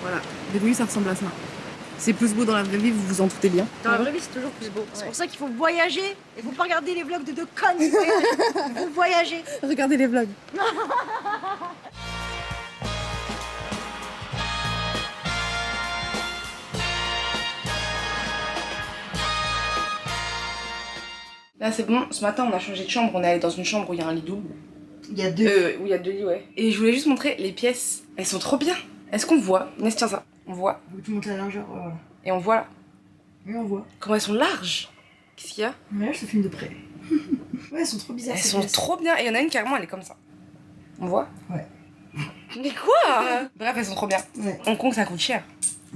Voilà, de nuit ça ressemble à ça. C'est plus beau dans la vraie vie, vous vous en doutez bien. Dans la vraie vie, c'est toujours plus beau. C'est pour ça qu'il faut voyager et faut pas regarder les vlogs de deux connes qui voyagent. Vous voyagez. Regardez les vlogs. Là c'est bon, ce matin on a changé de chambre, on est allé dans une chambre où il y a un lit double. Il y a deux. Où il y a deux lits, ouais. Et je voulais juste montrer les pièces, elles sont trop bien. Est-ce qu'on voit? Inès, tiens ça, on voit. Je te montre la largeur, voilà. Et on voit là. Oui, on voit. Comment elles sont larges. Qu'est-ce qu'il y a? Ouais, je te filme de près. Ouais, elles sont trop bizarres. Elles sont trop bien, et il y en a une carrément, elle est comme ça. On voit? Ouais. Mais quoi? Bref, elles sont trop bien. Ouais. Hong Kong ça coûte cher.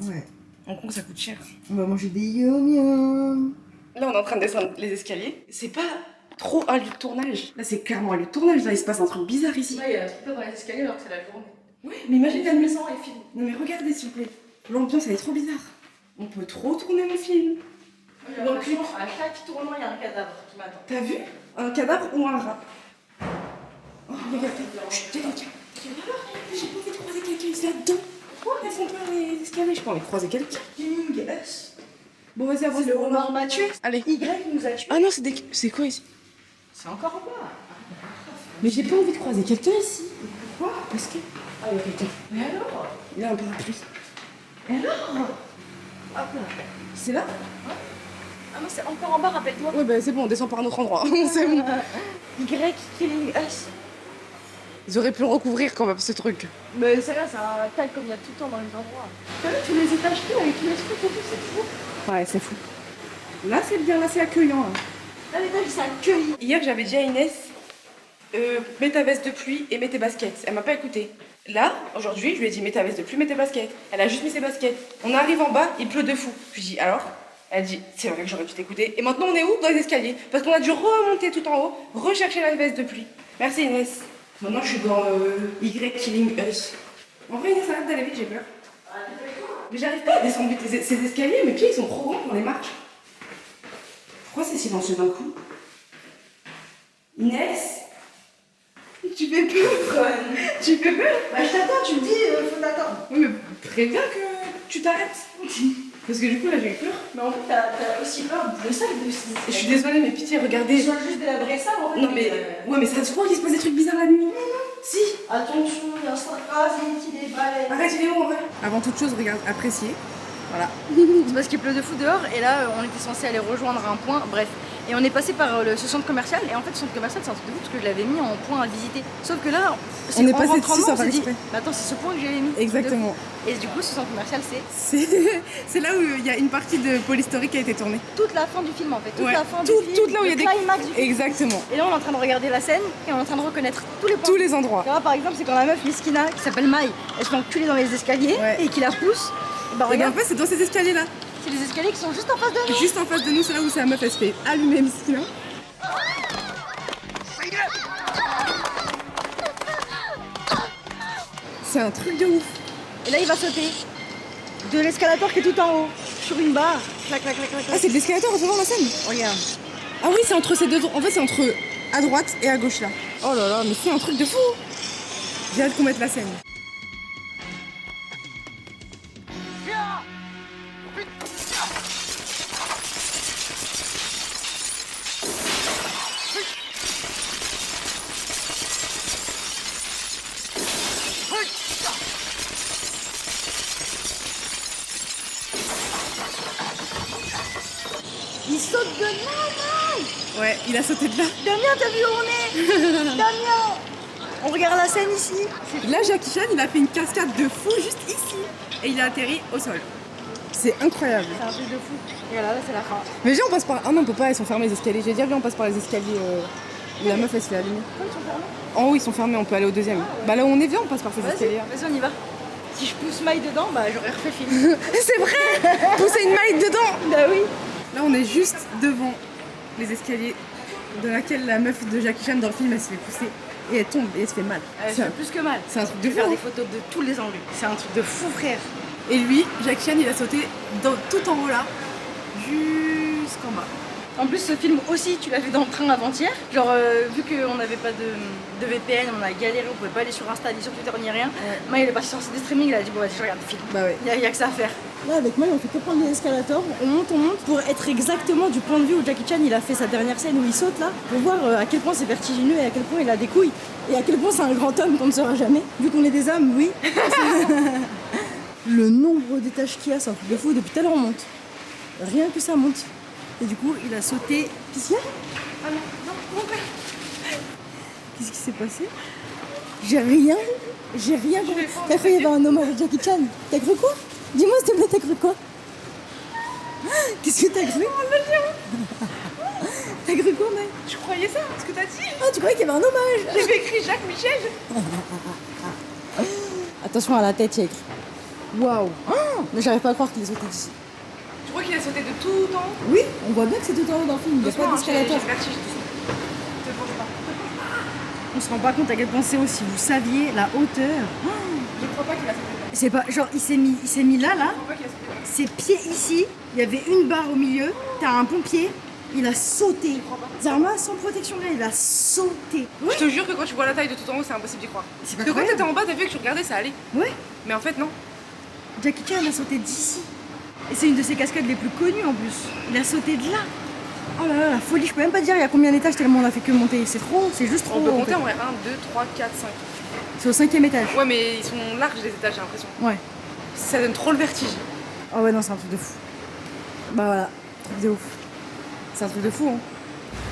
Ouais. Hong Kong ça coûte cher. On va manger des yum. Là, on est en train de descendre les escaliers. C'est pas trop un lieu de tournage. Là, c'est clairement un lieu de tournage. Là, il se passe un truc bizarre ici. Ouais, il y a un truc pas dans les escaliers alors que c'est la journée. Ouais, mais imagine la nuit. Sans les films. Non, mais regardez, s'il vous plaît. L'ambiance, elle est trop bizarre. On peut trop tourner mon film. J'ai l'impression, à chaque tournant, il y a un cadavre qui m'attend. T'as vu? Un cadavre ou un rat? Oh, regarde. Chut, t'es quelqu'un. J'ai pas envie de croiser quelqu'un ici là-dedans. Pourquoi elles font peur les escaliers? J'ai pas envie de croiser quelqu'un. King S. Bon, vas-y, avance. Le homard m'a tué. Allez. Y nous a tué. Ah non, c'est des... C'est quoi ici? C'est encore en bas. Mais j'ai pas envie de croiser quelqu'un ici. Pourquoi? Parce que... Ah, il y a quelqu'un. Mais alors? Il y a un parapluie. Et alors? Hop là. C'est là? Ah non, c'est encore en bas, rappelle-toi. Ouais, bah c'est bon, on descend par un autre endroit. C'est bon. Y Killing Us. Ils auraient pu le recouvrir quand même, ce truc. Mais c'est là, c'est un taille comme il y a tout le temps dans les endroits. T'as vu tous les étages qu'il y a avec tous les trucs et tout, c'est fou. Ouais, c'est fou. Là, c'est bien, là, c'est accueillant. Là. Là, l'étage, c'est accueilli. Hier, j'avais dit à Inès, mets ta veste de pluie et mets tes baskets. Elle m'a pas écouté. Là, aujourd'hui, je lui ai dit, mets ta veste de pluie, mets tes baskets. Elle a juste mis ses baskets. On arrive en bas, il pleut de fou. Je lui dis, alors? Elle dit, c'est vrai que j'aurais dû t'écouter. Et maintenant, on est où? Dans les escaliers. Parce qu'on a dû remonter tout en haut, rechercher la veste de pluie. Merci Inès. Maintenant, je suis dans Y Killing Us. En vrai, Inès, arrête d'aller vite, j'ai peur. Mais j'arrive pas à descendre vite ces escaliers, mes pieds ils sont trop grands pour les marches. Pourquoi c'est silencieux d'un coup? Inès? Tu fais peur? Tu fais peur? Bah, je t'attends, tu me dis, faut t'attendre. Oui, mais préviens que tu t'arrêtes. Parce que du coup, là, j'ai eu peur. Mais en fait, t'as aussi peur de ça que de Je suis désolée, mais pitié, regardez. Soit juste de la vraie salle, en fait. Non, mais. Ouais, mais ça se voit qu'il se passe des trucs bizarres la nuit. Si. Attention, il y a un sarcasme, il est balèze. Arrête, il est où en vrai? Avant toute chose, regarde, apprécier. Voilà. C'est parce qu'il pleut de fou dehors et là on était censé aller rejoindre un point, bref. Et on est passé par ce centre commercial et en fait ce centre commercial c'est un truc de fou parce que je l'avais mis en point à visiter. Sauf que là, On est en passé rentrant, dessus sans on s'est faire dit, exprès. mais attends c'est ce point que j'avais mis. Exactement. Et du coup ce centre commercial c'est C'est là où il y a une partie de Pôle historique qui a été tournée. toute la fin du film en fait. Toute Ouais. la fin Tout- du film, toute là où il y a le des- climax du film. Exactement. Et là on est en train de regarder la scène et on est en train de reconnaître tous les points. Tous les endroits. Tu vois, par exemple c'est quand la meuf Miskina qui s'appelle Mai, elle se fait enculer dans les escaliers Ouais. et qui la pousse. Et bah Et ben en regarde, fait, c'est dans ces escaliers-là. c'est les escaliers qui sont juste en face de nous. Juste en face de nous, c'est là où sa meuf elle se fait allumer Miskina. C'est un truc de ouf. Et là il va sauter de l'escalator qui est tout en haut sur une barre. Clac clac clac clac. Ah, clac. c'est de l'escalator devant la scène. Regarde. Ah oui, c'est entre ces deux. En fait, c'est entre à droite et à gauche là. Oh là là, mais c'est un truc de fou. J'ai hâte qu'on mette la scène. Il saute de là. Ouais, il a sauté de là. Damien, t'as vu où on est? Damien. On regarde la scène ici. Là, Jackie Chan, il a fait une cascade de fou juste ici. Et il a atterri au sol. C'est incroyable. C'est un truc de fou. Et voilà, là c'est la fin. Mais viens, on passe par. Ah non, on peut pas, ils sont fermés les escaliers. J'ai dit, viens, on passe par les escaliers où la meuf elle se fait allumer. Comme ils sont fermés. En haut, ils sont fermés, on peut aller au deuxième. Bah là où on est, viens, on passe par ces escaliers. Vas-y, on y va. Si je pousse Maï dedans, bah j'aurais refait le film. C'est vrai. Pousser une maille dedans. Bah oui. Là, on est juste devant les escaliers de laquelle la meuf de Jackie Chan dans le film, elle se fait pousser et elle tombe et elle se fait mal. Elle fait plus que mal. C'est un truc Je de vais faire fou. des photos de tous les angles. C'est un truc de fou, frère. Et lui, Jackie Chan, il a sauté tout en haut là, jusqu'en bas. En plus, ce film aussi, tu l'as vu dans le train avant-hier. Genre, vu qu'on n'avait pas de VPN, on a galéré, on pouvait pas aller sur Insta, ni sur Twitter, ni rien. Ouais. Moi, il est passé sur site de streaming, il a dit, bon, vas-y, je regarde le film. Bah ouais. Il y a que ça à faire. Là, avec moi, on fait que prendre les escalators, on monte pour être exactement du point de vue où Jackie Chan il a fait sa dernière scène où il saute là, pour voir à quel point c'est vertigineux et à quel point il a des couilles et à quel point c'est un grand homme qu'on ne sera jamais. Vu qu'on est des hommes, oui. Le nombre d'étages qu'il y a, c'est un truc de fou, depuis tout à l'heure on monte. Rien que ça monte. Et du coup, il a sauté. Qu'est-ce qu'il y a? Ah non, non, mon père. Qu'est-ce qui s'est passé? J'ai rien compris. T'as cru qu'il y avait un hommage à Jackie Chan? T'as cru quoi? Dis-moi s'il te plaît, t'as cru quoi? Qu'est-ce que t'as cru? T'as cru quoi, mec? Je croyais ça, ce que t'as dit. Ah, tu croyais qu'il y avait un hommage? J'avais écrit Jacques Michel. Attention à la tête, il y a écrit. Waouh! Mais j'arrive pas à croire qu'il est sauté d'ici. Tu crois qu'il a sauté de tout en haut? Oui, on voit bien que c'est tout en haut dans le film. Il n'y a pas d'escalator. J'ai vertige, te bouge pas. On se rend pas compte à quel point c'est haut. Si vous saviez la hauteur. Je crois pas qu'il a sauté. C'est pas genre il s'est mis là. Je crois pas qu'il a sauté. Ses pieds ici. Il y avait une barre au milieu. T'as un pompier. Il a sauté. Zarma sans protection rien. Il a sauté. Je te jure que quand tu vois la taille de tout en haut, c'est impossible d'y croire. C'est Parce que quand t'étais en bas, t'as vu que tu regardais, ça allait. Ouais. Mais en fait, non. Jackie Chan a sauté d'ici. Et c'est une de ses cascades les plus connues en plus. Il a sauté de là. Oh là là, la folie. Je peux même pas dire il y a combien d'étages tellement on a fait que monter. C'est trop. C'est juste trop. On peut haut, en compter fait. en vrai 1, 2, 3, 4, 5. C'est au 5e étage. Ouais, mais ils sont larges les étages, j'ai l'impression. Ouais. Ça donne trop le vertige. Oh ouais, non, c'est un truc de fou. Bah voilà, truc de ouf. C'est un truc de fou, hein.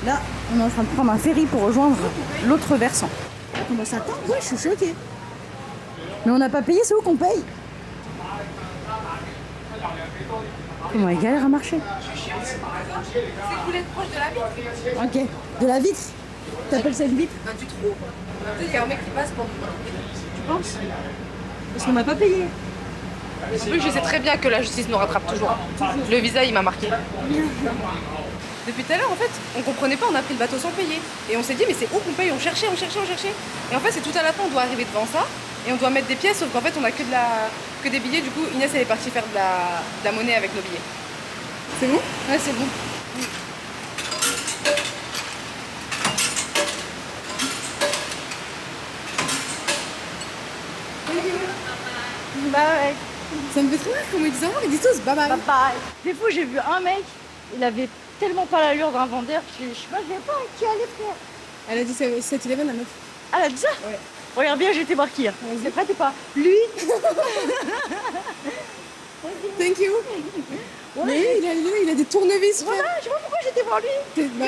Là, on est en train de prendre un ferry pour rejoindre l'autre versant. Comment ça tente? Ouais, je suis choquée. Mais on n'a pas payé, c'est où qu'on paye? Comment elle galère à marcher? C'est coulé proche de la vitre. Ok. De la vitre? T'appelles ça une vitre? Bah, du trou. Tu sais, il y a un mec qui passe pour. Tu penses? Parce qu'on n'a pas payé. En plus, je sais très bien que la justice nous rattrape toujours. Le visa, il m'a marqué. Depuis tout à l'heure, en fait, on comprenait pas, on a pris le bateau sans payer. Et on s'est dit, mais c'est où qu'on paye? On cherchait. Et en fait, c'est tout à la fin, on doit arriver devant ça. Et on doit mettre des pièces, sauf qu'en fait, on a que des billets. Du coup, Inès, elle est partie faire de la monnaie avec nos billets. C'est bon? Ouais, c'est bon. Bah ouais. Ça me fait trop rire comment ils disent au revoir, ils disent tous bye bye. Bye bye. Des fois, j'ai vu un mec, il avait tellement pas l'allure d'un vendeur, je sais pas, j'ai pas qui allait frère. Elle a dit 7-11 la meuf. Ah, elle a dit ça? Ouais. Regarde bien, j'étais marquée. Hein. C'est prêt ou pas? Lui? Thank you. Ouais. Mais il a des tournevis, frère. Voilà, je sais pas pourquoi j'étais voir lui. Bah,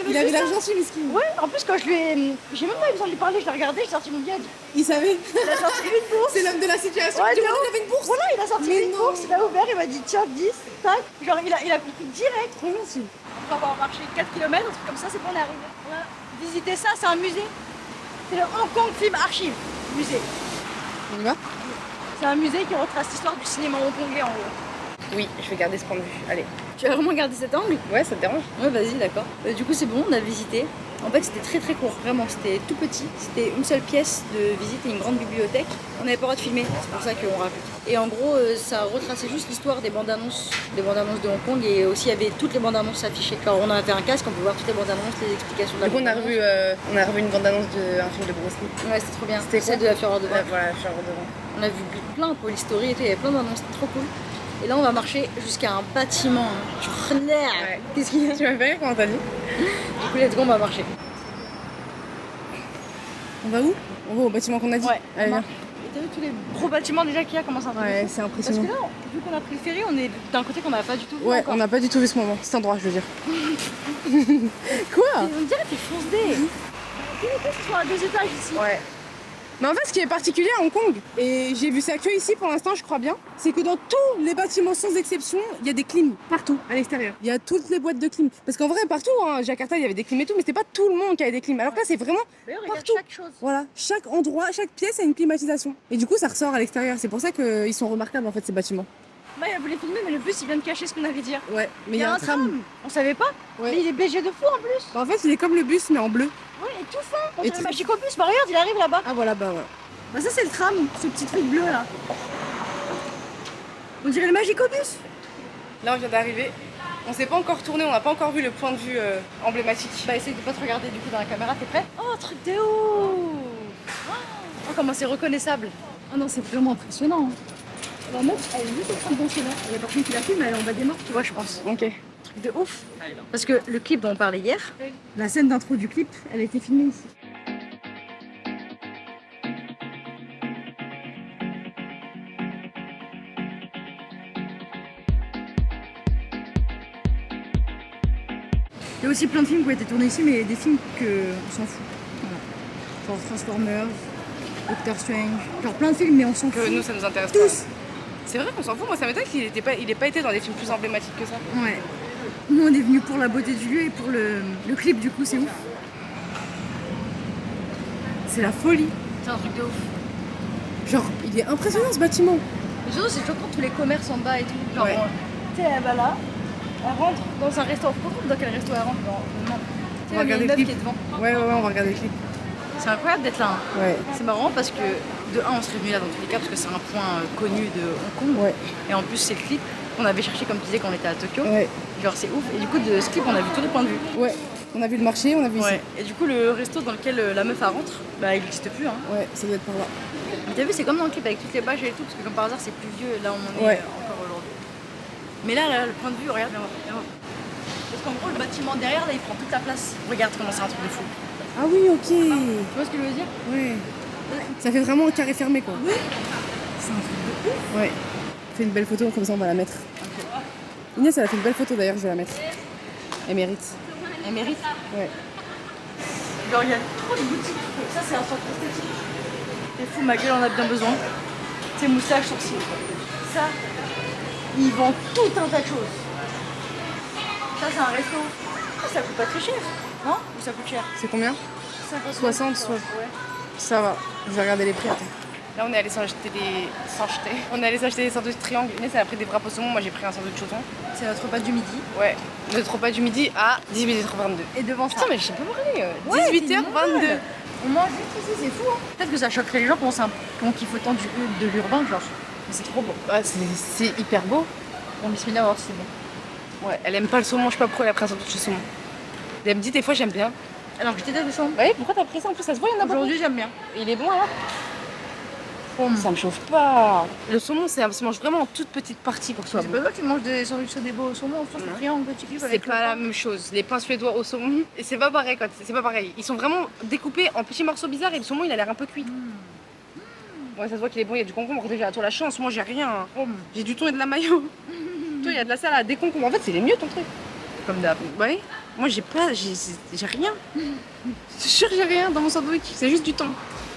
il avait l'argent sur miskin. Ouais, en plus, quand je lui ai. J'ai même pas eu besoin de lui parler, je l'ai regardé, j'ai sorti mon billet. Il savait. Il a sorti une bourse. C'est l'homme de la situation. Ouais, Tu vois, de ouf. il avait une bourse. Voilà, il a sorti Mais une non. bourse, il a ouvert, il m'a dit tiens, 10, tac. Genre, il a compris direct. Trop gentil. On va avoir marché 4 km, un truc comme ça, c'est qu'on est arrivé. On a visité ça, c'est un musée. C'est le Hong Kong Film Archive musée. On y va? C'est un musée qui retrace l'histoire du cinéma hongkongais en gros. Oui, je vais garder ce point de vue. Allez. Tu as vraiment gardé cet angle? Ouais, ça te dérange? Ouais, vas-y, d'accord. Du coup, c'est bon, on a visité. En fait, c'était très très court, vraiment, c'était tout petit. C'était une seule pièce de visite et une grande bibliothèque. On n'avait pas le droit de filmer, c'est pour ça qu'on raconte. Et en gros, ça retraçait juste l'histoire des bandes annonces de Hong Kong et aussi il y avait toutes les bandes annonces affichées. Genre, on a fait un casque, on peut voir toutes les bandes annonces, les explications de la Du coup, bande-annonce. on a revu une bande-annonce d'un film de Bruce Lee. Ouais, c'était trop bien. C'était celle quoi? de la Fureur de Vent. Ouais, voilà, je suis devant. On a vu plein, Police Story et tout, il y avait plein d'annonces, c'était trop cool. Et là, on va marcher jusqu'à un bâtiment. Hein. Ouais. Qu'est-ce qu'il y a? Tu m'as fait rire quand t'as dit? Du coup, let's go, on va marcher. On va où? On va au bâtiment qu'on a dit. Ouais, Allez, viens. Et t'as vu tous les gros bâtiments déjà qu'il y a, comment ça Ouais, c'est Parce impressionnant. que là, vu qu'on a pris le ferry, on est d'un côté qu'on n'a pas du tout vu Ouais, encore. on n'a pas du tout vu ce moment, cet endroit, je veux dire. Quoi? On dirait que t'es foncé. C'est sur à 2 étages ici. Ouais. Mais en fait, ce qui est particulier à Hong Kong, et j'ai vu ça que ici pour l'instant, je crois bien, c'est que dans tous les bâtiments sans exception, il y a des clims partout à l'extérieur. Il y a toutes les boîtes de clim. Parce qu'en vrai, partout, hein, Jakarta, il y avait des clims et tout, mais c'était pas tout le monde qui avait des clims. Alors que là, c'est vraiment D'ailleurs, regarde partout. chaque chose. Voilà, chaque endroit, chaque pièce a une climatisation. Et du coup, ça ressort à l'extérieur. C'est pour ça qu'ils sont remarquables en fait, ces bâtiments. Là, il voulait filmer, mais le bus, il vient de cacher ce qu'on allait dire. Ouais, mais Il y a un tram. On savait pas. Ouais. Mais il est BG de fou en plus. En fait, il est comme le bus, mais en bleu. Ouais, et tout fin. On Et dirait très- le Magicobus. Bah, regarde, il arrive là-bas. Ah voilà, bah voilà. Bah, ça, c'est le tram, ce petit truc bleu là. On dirait le Magicobus. Là, on vient d'arriver On s'est pas encore tourné, on n'a pas encore vu le point de vue emblématique. Bah essaye de pas te regarder du coup dans la caméra, t'es prêt? Oh truc de ouf. Oh comment c'est reconnaissable. Ah non c'est vraiment impressionnant. La meuf elle est juste en train de danser là. Il y a personne qui la filme, elle est en bas des morts tu vois je pense. Ok. Truc de ouf. Parce que le clip dont on parlait hier, la scène d'intro du clip, elle a été filmée ici. Il y a aussi plein de films qui ont été tournés ici, mais des films que on s'en fout. Voilà. Genre Transformers, Doctor Strange, genre plein de films, mais on s'en fout. Que nous, ça nous intéresse tous. pas. C'est vrai qu'on s'en fout, moi ça m'étonne qu'il ait pas été dans des films plus emblématiques que ça. Ouais. Nous on est venus pour la beauté du lieu et pour le clip du coup, c'est ouf. C'est la folie. C'est un truc de ouf. Genre, il est impressionnant ce bâtiment. Et surtout, c'est choquant tous les commerces en bas et tout. Genre, Ouais. tu sais, elle va là, elle rentre dans un restaurant. Dans quel resto elle rentre? Non. Tu sais, il On va y a regarder une le meuf clip. qui est devant. Ouais, on va regarder le clip. C'est incroyable d'être là. Hein. Ouais. C'est marrant parce que de un, on serait venu là dans tous les cas parce que c'est un point connu de Hong Kong. Ouais. Et en plus, c'est le clip qu'on avait cherché, comme tu disais, quand on était à Tokyo. Ouais. Genre, c'est ouf. Et du coup, de ce clip, on a vu tous les points de vue. Ouais. On a vu le marché, on a vu Ouais. Et du coup, le resto dans lequel la meuf elle rentre, bah, il n'existe plus. Hein. ici. Ouais, ça doit être par là. Mais t'as vu, c'est comme dans le clip avec toutes les bâches et tout, parce que comme par hasard, c'est plus vieux là où on est Ouais. encore aujourd'hui. Mais là, le point de vue, regarde, viens voir. Parce qu'en gros, le bâtiment derrière, là, il prend toute la place. Regarde comment c'est un truc de fou. Ah oui, ok. Tu vois ce que je veux dire? Ouais. Ça fait vraiment un carré fermé quoi. Oui. C'est un truc de ouf. Ouais. Fais une belle photo, comme ça on va la mettre. Inès, elle a fait une belle photo d'ailleurs, je vais la mettre. Elle mérite. Elle mérite. Ouais. Genre, il y a trop de boutiques. Ça, c'est un centre esthétique. C'est fou, ma gueule en a bien besoin. C'est moustaches, sourcils. Ça, ils vendent tout un tas de choses. Ça, c'est un resto. Ça coûte pas très cher, non? Ou ça coûte cher? C'est combien? 60, soit. Ouais. Ça va. Je vais regarder les prix. Attends. Là, on est allé s'acheter des. On est allé s'acheter des sandwichs triangles. Inès, elle a pris des wraps au saumon, moi j'ai pris un sandwich chaudron. C'est notre repas du midi. Ouais. Notre repas du midi à 18h22. Et devant ça. Putain, mais je sais pas parler. Ouais, 18h22. On mange juste ici, c'est fou. Hein. Peut-être que ça choquerait les gens qu'on kiffe autant de l'urbain, genre. Mais c'est trop beau. Ouais, c'est hyper beau. Bon, bismillah, on va voir si c'est bon. Ouais, elle aime pas le saumon, je sais pas pourquoi elle a pris un sandwich au saumon. Elle me dit des fois j'aime bien. Alors que je déteste le saumon. Ouais, pourquoi t'as pris ça en plus? Ça se voit, il y en a beaucoup. Aujourd'hui, j'aime bien. Il est bon alors? Ça me chauffe pas. Le saumon, ça se mange vraiment en toute petite partie pour soi. C'est pas toi qui manges des sandwichs des beaux au saumon, on se triangle, petit clip C'est avec pas la même chose. Les pains suédois au saumon, et c'est pas pareil. C'est pas pareil. Ils sont vraiment découpés en petits morceaux bizarres et le saumon il a l'air un peu cuit. Ouais, ça se voit qu'il est bon. Il y a du concombre déjà. Toi la chance, moi j'ai rien. J'ai du thon et de la mayo. Toi il y a de la salade, des concombres. En fait c'est les mieux ton truc. comme d'hab. Ouais. Moi j'ai pas, j'ai rien. Je te jure j'ai rien dans mon sandwich. C'est juste du thon.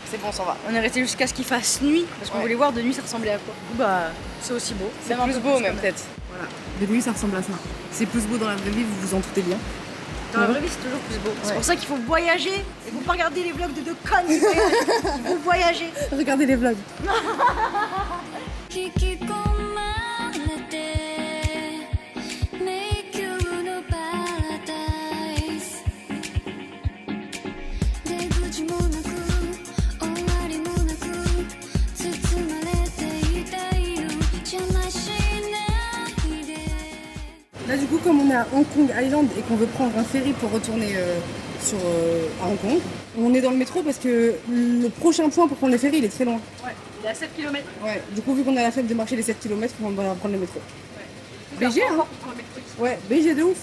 C'est bon, on s'en va. On est resté jusqu'à ce qu'il fasse nuit, parce qu'on voulait voir de nuit ça ressemblait à quoi. Du coup, bah, c'est aussi beau. C'est Même un plus peu beau même quand peut-être. Voilà. De nuit, ça ressemble à ça. C'est plus beau dans la vraie vie, vous vous en doutez bien. Dans la vraie vie, c'est toujours plus beau. C'est pour ça qu'il faut voyager et vous pas regarder les vlogs de deux connes qui voyagent. Il faut voyager. Regardez les vlogs. 引き込まれて迷宮のパラダイス出口もなく終わりもなく包まれていたいの邪魔しないで Là, du coup, comme on est à Hong Kong Island et qu'on veut prendre un ferry pour retourner à Hong Kong, on est dans le métro parce que le prochain point pour prendre le ferry, il est très loin. Ouais, il est à 7 km. Ouais, du coup, vu qu'on a la flemme de marcher les 7 km, on va prendre le métro. BG, hein? Ouais, BG de ouf.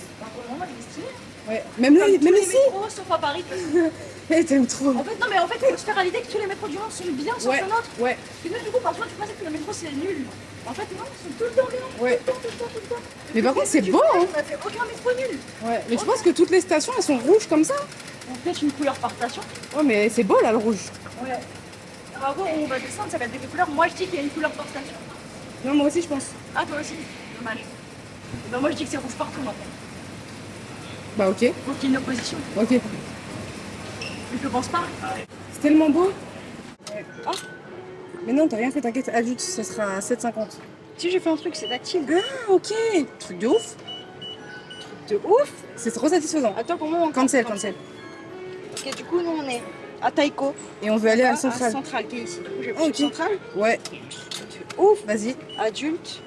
Ouais, même là, même ici. Métros, sauf à Paris. Eh, t'aimes trop. En fait, non, mais en fait, il faut se faire à l'idée que tous les métros du monde sont bien sauf Ouais, le nôtre. ouais, Et nous, du coup, parfois, tu pensais que le métro c'est nul. En fait, non, ils sont tout le temps bien. ouais. Tout le temps. Mais par contre, c'est Du beau, coup, hein? On a fait aucun métro nul. Ouais, mais je pense que toutes les stations, elles sont rouges comme ça. On fait une couleur par station. Ouais, mais c'est beau là, le rouge. Ouais. En gros, on va descendre, ça va être des couleurs. Moi, je dis qu'il y a une couleur par station. Non, moi aussi, je pense. Ah, toi aussi. Dommage. Et ben, moi, je dis que c'est rouge partout maintenant. Bah, ok, Faut qu'il y ait une opposition. ok. Je ne pense pas. C'est tellement beau. Ah, mais non, t'as rien fait, t'inquiète. Ajoute, ça sera à 7,50. Si j'ai fait un truc, c'est tactile. Ah, ok. Truc de ouf. De ouf. C'est trop satisfaisant. Attends, pour moi, on Cancel, cancel. Ok, du coup, nous, on est à Taiko. Et on veut aller à la À centrale. Centrale, qui est ici. Du coup, j'ai Ah, pris ok. Centrale. Ouais. De ouf. Vas-y. Adulte.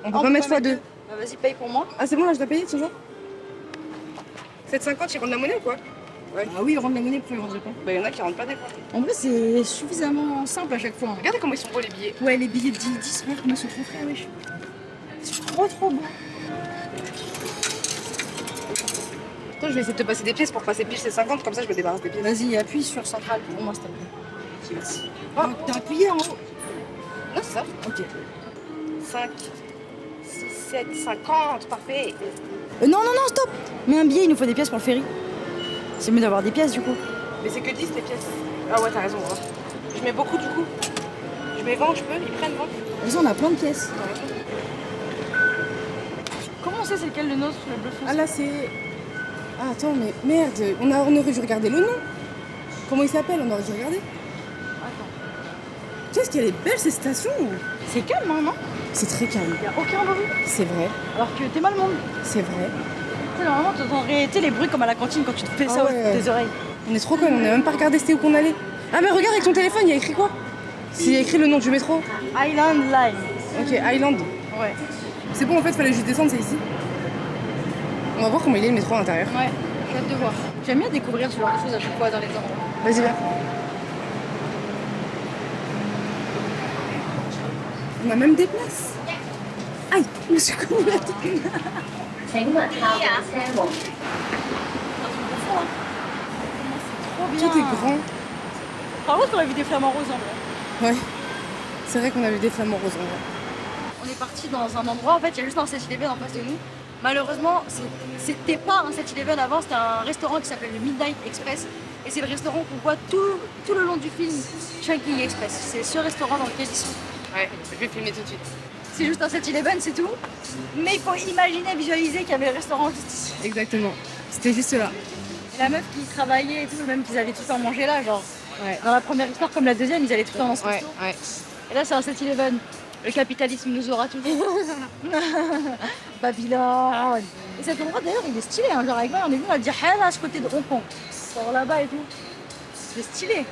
On peut pas mettre x2. Bah vas-y, paye pour moi. Ah, c'est bon, là, je dois payer, tiens ça. 7,50, ils rendent la monnaie ou quoi? Ouais. Ah oui, ils rendent la monnaie, pourquoi ils rendraient pas? Bah, il y en a qui rendent pas des fois. En vrai, c'est suffisamment simple à chaque fois. Hein. Regardez comment ils sont beaux les billets. Ouais, les billets de 10, regarde comment ils sont trop frais, wesh. Ils sont trop beaux. Attends, je vais essayer de te passer des pièces pour passer pile ces 50, comme ça je me débarrasse des pièces. Vas-y, appuie sur central pour moi, s'il te plaît. Merci. Oh, t'as appuyé en haut. Non, c'est ça. Ok. 5, 6, 7, 50, parfait. Non, stop. Mets un billet, il nous faut des pièces pour le ferry. C'est mieux d'avoir des pièces du coup. Mais c'est que 10 les pièces. Ah ouais, t'as raison. Hein. Je mets beaucoup du coup. Je mets 20, je peux, ils prennent 20. Vas-y, on a plein de pièces. T'as raison. Comment on sait c'est lequel le nôtre, le bleu foncé? Ah là c'est... Ah attends, mais merde, on aurait dû regarder le nom. Comment il s'appelle? On aurait dû regarder. Attends. Qu'est-ce qu'elle est belle cette station. C'est calme, hein, non? C'est très calme. Y'a aucun bruit. C'est vrai, Alors que t'es mal le monde. c'est vrai. Tu sais, normalement, t'entendrais les bruits comme à la cantine quand tu te fais Ah ça ouais. au tes oreilles. On est trop connes, on n'a même pas regardé c'était où qu'on allait. Ah mais regarde avec ton téléphone, il y a écrit quoi? Il y a écrit le nom du métro. Island Line. Ok, Island. Ouais. C'est bon en fait, fallait juste descendre, c'est ici. On va voir comment il est le métro à l'intérieur. Ouais, j'ai hâte de voir. J'aime bien découvrir ce genre de choses à chaque fois dans les endroits. Vas-y, viens. On a même des places. Aïe, je me suis connue la tête. 請勿靠近車門。 Trop bien. Tout est grand. Par contre, on a vu des flamants roses en vrai. Ouais. C'est vrai qu'on a vu des flamants roses en vrai. On est parti dans un endroit, en fait, il y a juste un 7-Eleven en face de nous. Malheureusement, c'était pas un 7-Eleven avant, c'était un restaurant qui s'appelle le Midnight Express. Et c'est le restaurant qu'on voit tout le long du film, Chunking Express. C'est ce restaurant dans lequel ils sont. Ouais, je vais filmer tout de suite. C'est juste un 7-Eleven, c'est tout. Mais il faut imaginer, visualiser qu'il y avait le restaurant juste ici. Exactement. C'était juste là. Et la meuf qui travaillait et tout, même qu'ils allaient tout le temps manger là, genre. Ouais. Dans la première histoire comme la deuxième, ils allaient tout le temps dans ce Ouais, resto. ouais. Et là, c'est un 7-Eleven. Le capitalisme nous aura tous. Babylone. Et cet endroit, d'ailleurs, il est stylé. Hein. Genre, avec moi, on est venu à Djahal, à ce côté de Hong Kong. Genre là-bas et tout. C'est stylé.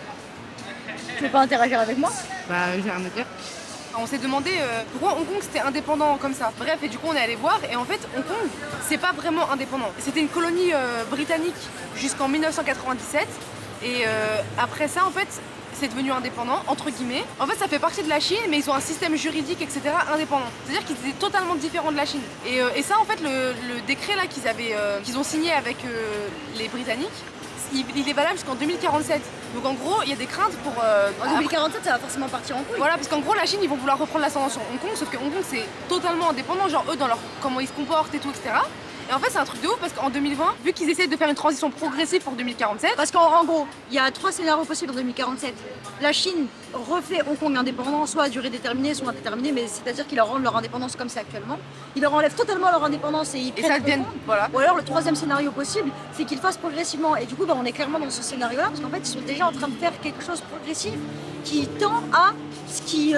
Tu veux pas interagir avec moi? Bah, j'ai rien à dire. On s'est demandé pourquoi Hong Kong c'était indépendant comme ça. Bref, et du coup on est allé voir et en fait Hong Kong c'est pas vraiment indépendant. C'était une colonie britannique jusqu'en 1997 et après ça en fait c'est devenu indépendant entre guillemets. En fait ça fait partie de la Chine mais ils ont un système juridique etc indépendant. C'est-à-dire qu'ils étaient totalement différents de la Chine. Et ça en fait le décret là qu'ils ont signé avec les Britanniques il est valable jusqu'en 2047. Donc en gros, il y a des craintes pour... En 2047, ça va forcément partir en couille. Voilà, parce qu'en gros, la Chine, ils vont vouloir reprendre l'ascendant sur Hong Kong, sauf que Hong Kong, c'est totalement indépendant, genre eux, dans leur comment ils se comportent et tout, etc. Et en fait, c'est un truc de ouf parce qu'en 2020, vu qu'ils essaient de faire une transition progressive pour 2047, Parce qu'en gros, il y a 3 scénarios possibles en 2047. La Chine refait Hong Kong indépendant, soit à durée déterminée, soit indéterminée, mais c'est-à-dire qu'ils leur rendent leur indépendance comme c'est actuellement. Ils leur enlèvent totalement leur indépendance et ils et prennent ça Hong devienne... Kong. Voilà. Ou alors le troisième scénario possible, c'est qu'ils le fassent progressivement. Et du coup, bah, on est clairement dans ce scénario-là, parce qu'en fait, ils sont déjà en train de faire quelque chose de progressif qui tend à ce qu'ils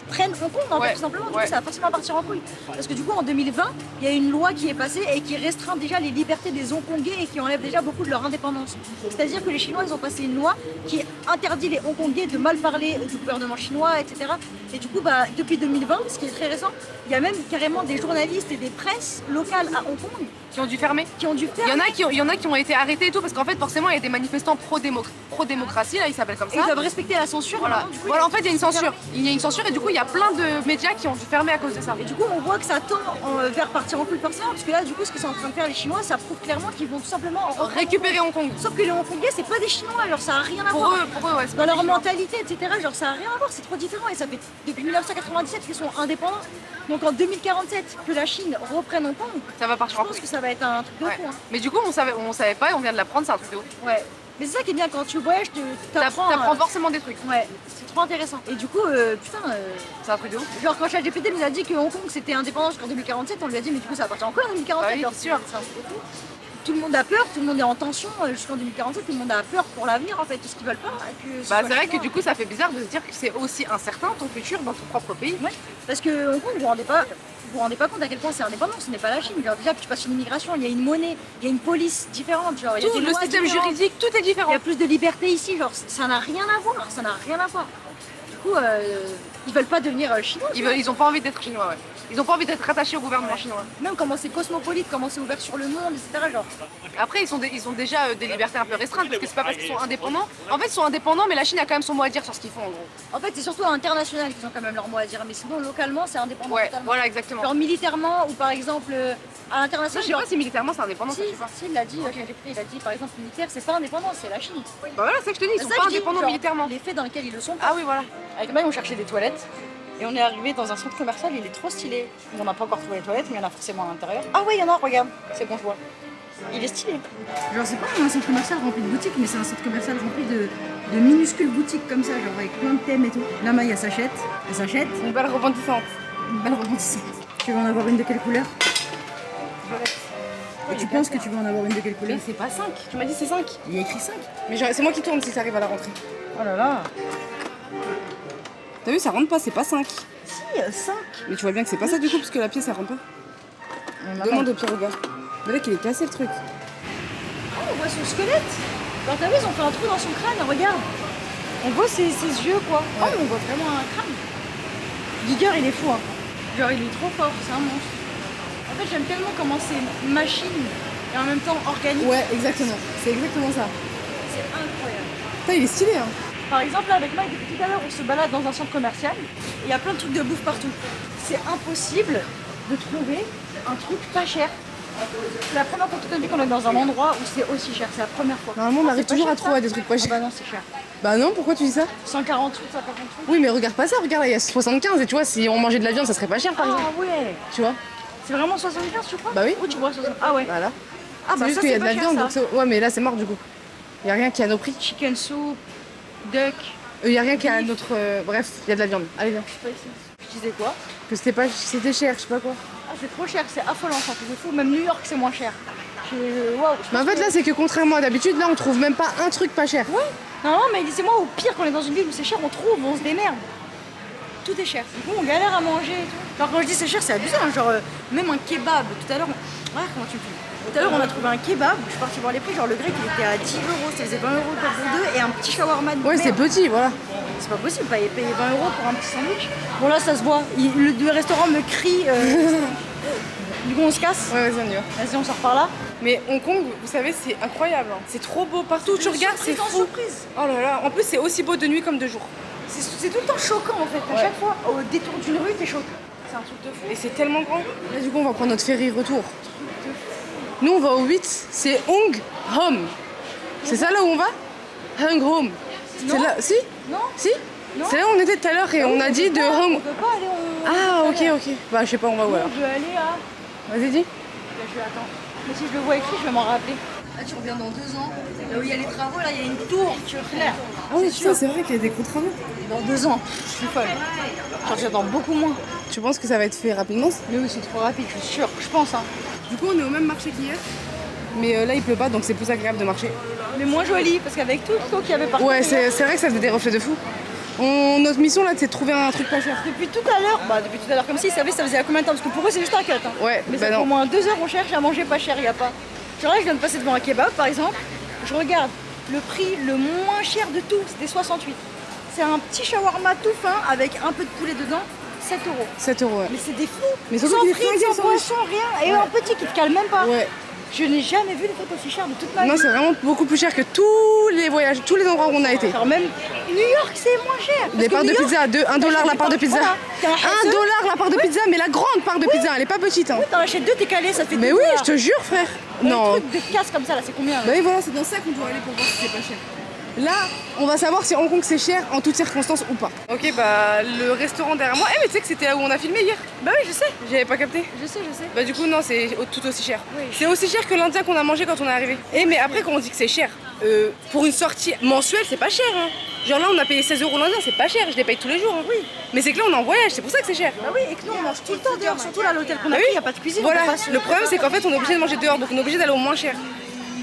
prennent Hong Kong, en Ouais, fait, tout simplement. Du ouais. coup, ça va forcément partir en couille. Parce que du coup, en 2020, il y a une loi qui est passée et qui restreint déjà les libertés des Hongkongais et qui enlève déjà beaucoup de leur indépendance. C'est-à-dire que les Chinois, ils ont passé une loi qui interdit les Hongkongais de mal parler du gouvernement chinois, etc. Et du coup, bah, depuis 2020, ce qui est très récent, il y a même carrément des journalistes et des presses locales à Hong Kong Qui ont dû fermer. qui ont dû faire. Il y en a qui ont été arrêtés et tout, parce qu'en fait, forcément, il y a des manifestants pro-démocratie, là, ils s'appellent comme Et ils ça. doivent respecter la censure. Voilà. maintenant, du coup, Voilà, en fait, il y a une censure. fermé. Il y a une censure et du coup, il y a plein de médias qui ont dû fermer à cause de ça. Et du coup, on voit que ça tend vers partir en couille forcément, parce que là, du coup, ce qu'ils sont en train de faire les Chinois, ça prouve clairement qu'ils vont tout simplement reprendre Récupérer Hong Kong. Sauf que les Hongkongais, c'est pas des Chinois, alors ça a rien à Pour voir. eux, ouais, c'est Dans pas leur des Chinois. mentalité, etc., genre ça a rien à voir, c'est trop différent. Et ça fait depuis 1997 qu'ils sont indépendants. Donc en 2047, que la Chine reprenne Hong Kong, Ça va je partir en pense couille. que ça va être un truc de Ouais. fou. Hein. Mais du coup, on savait pas et on vient de l'apprendre, c'est un truc de ouf. Ouais. Mais c'est ça qui est bien quand tu voyages, t'apprends. T'apprends forcément des trucs. Ouais, c'est trop intéressant. Et du coup, putain, C'est un truc de ouf. genre quand ChatGPT nous a dit que Hong Kong c'était indépendant jusqu'en 2047, on lui a dit mais du coup ça va partir encore en 2047. Bah oui, genre, c'est sûr. c'est un truc de fou. Tout le monde a peur, tout le monde est en tension jusqu'en 2047, tout le monde a peur pour l'avenir en fait, tout ce qu'ils veulent pas. Que ce Bah, soit c'est vrai chinois. que du coup, ça fait bizarre de se dire que c'est aussi incertain ton futur dans ton propre pays. Ouais, parce que Hong Kong, vous vous rendez pas compte à quel point c'est indépendant, ce n'est pas la Chine. Genre, déjà que tu passes une immigration, il y a une monnaie, il y a une police différente, genre il y a Tout des le lois système différentes. juridique, tout est Il différent. y a plus de liberté ici, genre ça n'a rien à voir, ça n'a rien à voir. coup, ils veulent pas devenir chinois. Ils ont pas envie d'être chinois, ouais. Ils ont pas envie d'être rattachés au gouvernement chinois. Même comment c'est cosmopolite, comment c'est ouvert sur le monde, etc. Genre. Après, ils ont déjà des libertés un peu restreintes parce que c'est pas parce qu'ils sont indépendants. En fait, ils sont indépendants, mais la Chine a quand même son mot à dire sur ce qu'ils font en gros. En fait, c'est surtout à l'international qu'ils ont quand même leur mot à dire. Mais sinon, localement, c'est indépendant Ouais, totalement. voilà, exactement. Genre militairement ou par exemple à Ça, l'international. je sais pas si militairement c'est indépendant, Si, ça, je sais pas. si, il l'a dit, il a dit par exemple militaire, c'est pas indépendant, c'est la Chine. Bah voilà, c'est ça que je te dis, ils sont C'est ça pas que je dis, indépendants genre, militairement. Les faits dans lesquels ils le sont. Ah oui, voilà. Avec Maï, on cherchait des toilettes et on est arrivé dans un centre commercial, il est trop stylé. On n'a pas encore trouvé les toilettes, mais il y en a forcément à l'intérieur. Ah ouais, il y en a, regarde, c'est bon, je vois. Il est stylé. Genre, c'est pas un centre commercial rempli de boutiques, mais c'est un centre commercial rempli de minuscules boutiques comme ça, genre avec plein de thèmes et tout. Là, Maï, elle s'achète. Une balle rebondissante. Une balle rebondissante. Tu veux en avoir une de quelle couleur? Et tu penses que tu veux en avoir une de quelle couleur? Mais c'est pas 5, tu m'as dit c'est 5. Il y a écrit 5. Mais c'est moi qui tourne si ça arrive à la rentrée. Oh là là. T'as vu, ça rentre pas, c'est pas 5. Si, 5. Mais tu vois bien que c'est pas ça du coup, parce que la pièce elle rentre pas. Demande au pire regard. Le mec il est cassé le truc. Oh, on voit son squelette. Genre, t'as vu, ils ont fait un trou dans son crâne, regarde. On voit ses yeux, quoi. Oh, mais on voit vraiment un crâne. Giger, il est fou, hein. Genre, il est trop fort, c'est un monstre. En fait, j'aime tellement comment c'est machine et en même temps organique. Ouais, exactement. C'est exactement ça. C'est incroyable. Putain, il est stylé hein. Par exemple, là, avec Mike, depuis tout à l'heure, on se balade dans un centre commercial et il y a plein de trucs de bouffe partout. C'est impossible de trouver un truc pas cher. C'est la première fois toute notre vie qu'on est dans un endroit où c'est aussi cher. C'est la première fois. Normalement, on Ah, arrive c'est pas toujours cher, à trouver ça des trucs pas Ah chers. bah non, c'est cher. Bah non, pourquoi tu dis ça? 148, 148. Oui, mais regarde pas ça, regarde là, il y a 75 et tu vois, si on mangeait de la viande, ça serait pas cher par exemple. Ah ouais. Tu vois? C'est vraiment 75, tu crois? Bah oui. Où tu vois 75? Ah ouais. Voilà. Ah C'est bah juste ça, qu'il y a c'est de pas la cher, viande, ça. donc c'est... Ouais, mais là c'est mort du coup. Il y a rien qui est à nos prix. Chicken soup, duck. Il y a rien qui est à notre. Bref, il y a de la viande. Allez, viens. Je sais pas ici. Je disais quoi? Que c'était cher, je sais pas quoi. Ah, c'est trop cher, c'est affolant, ça fait fou. Même New York, c'est moins cher. Waouh. Mais en fait, là, c'est que contrairement à d'habitude, là, on trouve même pas un truc pas cher. Ouais. Non, mais dis-moi, au pire, quand on est dans une ville où c'est cher, on trouve, on se démerde. Tout est cher. Du coup, on galère à manger et tout. Genre, quand je dis c'est cher, c'est abusé. Hein. Genre, même un kebab. Tout à l'heure, ouais, comment tu fais? Tout à l'heure, on a trouvé un kebab. Je suis partie voir les prix. Genre, le grec, il était à 10 €. Ça faisait 20 € pour deux. Et un petit shawarma de Ouais, c'est merde. petit, voilà. C'est pas possible, payer 20 € pour un petit sandwich. Bon, là, ça se voit. Le restaurant me crie. Du coup, on se casse. Ouais, vas-y, on y va. Vas-y, on sort par là. Mais Hong Kong, vous savez, c'est incroyable. hein. C'est trop beau. Partout où tu regardes, c'est Surprise en fou. surprise. Oh là là. En plus, c'est aussi beau de nuit comme de jour. C'est tout le temps choquant en fait. À Ouais. chaque fois, au détour d'une rue, t'es choqué. C'est un truc de fou. Et c'est tellement grand. Là, du coup, on va prendre notre ferry retour. Nous, on va au 8. C'est Hong Home. C'est ça là où on va? Hong Home. C'est Non. là. Si? Non. Si? Non. C'est là où on était tout à l'heure et on a dit de On Hong. peut pas aller au. Ah, ok, ok. Bah, je sais pas, on va où Nous, alors? on veut aller à. Vas-y, dis. Là, je vais attendre. Mais si je le vois écrit, je vais m'en rappeler. Là, tu reviens dans 2 ans. Là où il y a les travaux, là, il y a une tour turclaire. Ah oui, putain, c'est vrai qu'il y a des gros travaux. Dans 2 ans. Je suis folle. Genre, j'attends beaucoup moins. Tu penses que ça va être fait rapidement? Mais oui, c'est trop rapide, je suis sûre. Je pense, hein. Du coup, on est au même marché qu'hier. Mais là, il pleut pas, donc c'est plus agréable de marcher. Mais moins joli, parce qu'avec tout le temps qu'il y avait partout. Ouais, c'est vrai que ça faisait des reflets de fou. Notre mission là, c'est de trouver un truc pas cher. Depuis tout à l'heure, comme s'ils savaient ça faisait à combien de temps, parce que pour eux c'est juste un cut. Hein. Ouais, Mais bah ça fait non. au moins 2 heures on cherche à manger pas cher, il y a pas. Genre là je viens de passer devant un kebab par exemple, je regarde le prix le moins cher de tout, c'était 68. C'est un petit shawarma tout fin avec un peu de poulet dedans, 7 €. 7 €, ouais. Mais c'est des fous. Mais surtout sans qu'il est frites, flingué, sans sans poisson, rien. Et un petit qui te cale même pas. Ouais. Je n'ai jamais vu des trucs aussi chers de toute ma Non, vie. c'est vraiment beaucoup plus cher que tous les voyages, tous les endroits où on a été. Genre même New York c'est moins cher. Les parts de pizza, 1 dollar la part de pizza. Voilà. T'as un 1 dollar la part de pizza, mais la grande part de pizza, elle est pas petite. Hein. T'en achètes 2, t'es calé, ça fait Mais 2 oui, dollars. je te jure, frère. Non. Le truc de casse comme ça là, c'est combien là? Bah oui, voilà, c'est dans ça qu'on doit aller pour voir si c'est pas cher. Là, on va savoir si Hong Kong c'est cher en toutes circonstances ou pas. Ok, bah le restaurant derrière moi. Eh, mais tu sais que c'était là où on a filmé hier? Bah oui, je sais. J'avais pas capté. Je sais. Bah du coup non, c'est tout aussi cher. Oui. C'est aussi cher que l'Indien qu'on a mangé quand on est arrivé. Et mais après quand on dit que c'est cher, pour une sortie mensuelle c'est pas cher hein. Genre là on a payé 16 € l'Indien, c'est pas cher, je les paye tous les jours. Hein. Oui. Mais c'est que là on est en voyage, c'est pour ça que c'est cher. Bah oui, et que nous on mange tout le temps dehors, surtout là à l'hôtel qu'on a Ah pris, oui. y a pas de cuisine. Voilà, on peut pas se- le problème c'est qu'en fait on est obligé de manger dehors, donc on est obligé d'aller au moins cher.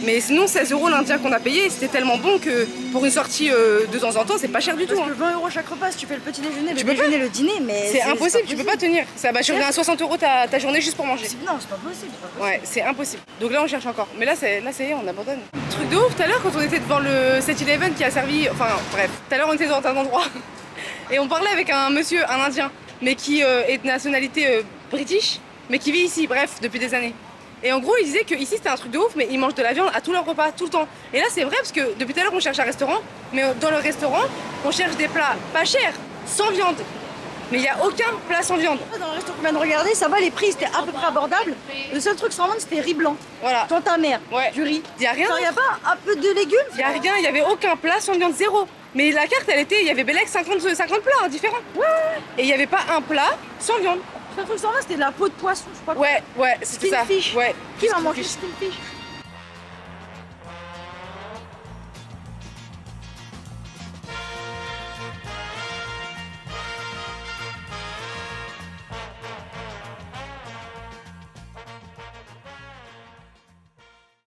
Mais sinon 16 € l'Indien qu'on a payé, c'était tellement bon que pour une sortie de temps en temps c'est pas cher du tout. Parce Hein. que 20 € chaque repas, si tu fais le petit déjeuner, le Tu peux déjeuner, le dîner, mais. C'est impossible, tu peux pas tenir. Ça va, tu reviens à 60 € ta journée juste pour manger. Non, c'est pas possible. Ouais, c'est impossible. Donc là, on cherche encore. Mais là, ça y est, on abandonne. Truc de ouf, tout à l'heure, quand on était devant le 7-Eleven qui a servi. Enfin, bref, tout à l'heure, on était dans un endroit. Et on parlait avec un monsieur, un indien, mais qui est de nationalité british, mais qui vit ici, bref, depuis des années. Et en gros, il disait que ici c'était un truc de ouf, mais ils mangent de la viande à tous leurs repas, tout le temps. Et là, c'est vrai parce que depuis tout à l'heure, on cherche un restaurant, mais dans le restaurant, on cherche des plats pas chers, sans viande. Mais il n'y a aucun plat sans viande. Dans le restaurant qu'on vient de regarder, ça va, les prix c'était à peu près abordable. Le seul truc sans vendre, c'était riz blanc. Voilà. Dans ta mère, Ouais. du riz. Il n'y a rien. Il n'y a pas un peu de légumes? Il n'y a rien, il n'y avait aucun plat sans viande, zéro. Mais la carte, elle était, il y avait Bélec 50 plats hein, différents. Ouais. Et il n'y avait pas un plat sans viande. Le seul truc sans vendre, c'était de la peau de poisson, je sais pas quoi. Ouais, c'était ça. Skinfish. Ouais. Qui va Skinfish. manger skinfish?